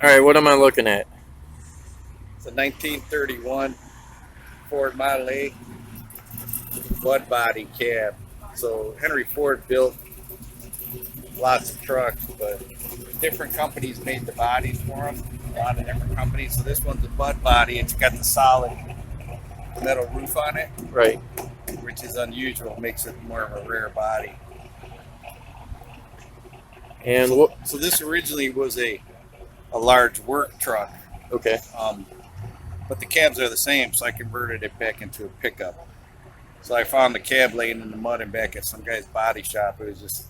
right, what am I looking at? It's a 1931 Ford Model A mud body cab. So Henry Ford built lots of trucks, but different companies made the bodies for them. A lot of different companies. So this one's a mud body. It's got the solid metal roof on it, Right. which is unusual. Makes it more of a rare body. And what? So this originally was a large work truck. Okay. But the cabs are the same, so I converted it back into a pickup. So I found the cab laying in the mud and back at some guy's body shop. It was just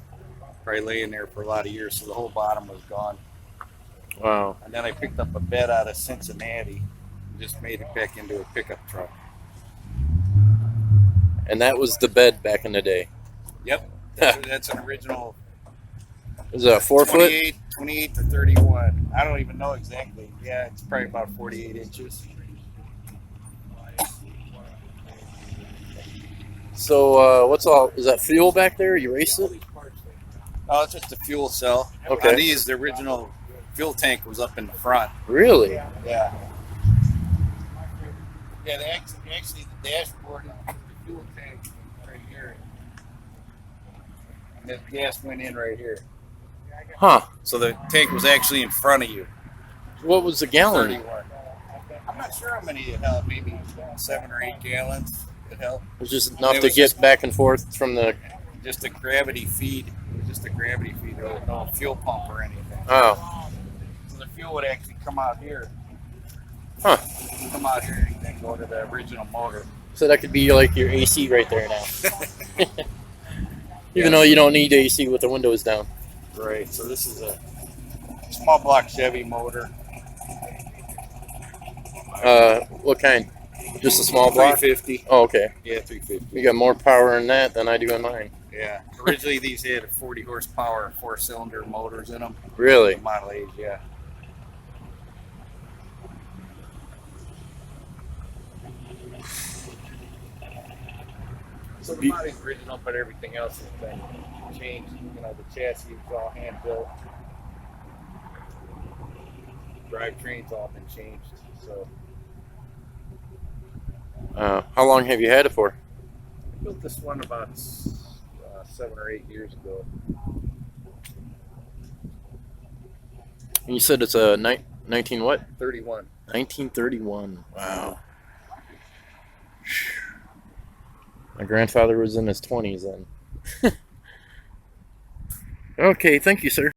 probably laying there for a lot of years, so the whole bottom was gone. Wow. And then I picked up a bed out of Cincinnati and just made it back into a pickup truck. And that was the bed back in the day. Yep, that's an original. Is it a 4 foot? 28 to 31. I don't even know exactly. Yeah, it's probably about 48 inches. So what's all? Is that fuel back there? You race it? Oh, it's just a fuel cell. Okay. On these, the original fuel tank was up in the front. Really? Yeah. Yeah, actually the dashboard and the fuel tank right here. And the gas went in right here. Huh. So the tank was actually in front of you. What was the gallon? 31. I'm not sure how many it held. Maybe 7 or 8 gallons it held. It was just enough It to was get just- back and forth from the. Just a gravity feed. It was just a gravity feed. There was no fuel pump or anything. Oh. So the fuel would actually come out here. Huh. Come out here and then go to the original motor. So that could be like your AC right there now. Even though you don't need AC with the windows down. Right. So this is a small block Chevy motor. What kind? Just a small block? 350. Oh, okay. Yeah, 350. You got more power in that than I do in mine. Yeah. Originally these had 40 horsepower, 4-cylinder motors in them. Really? The Model A's, yeah. So the body's original, but everything else has been changed. You know, the chassis is all hand built. Drivetrain's all been changed. So How long have you had it for? I built this one about 7 or 8 years ago. And you said it's a 19 what? 31. 1931. Wow. My grandfather was in his 20s then. Okay, thank you, sir.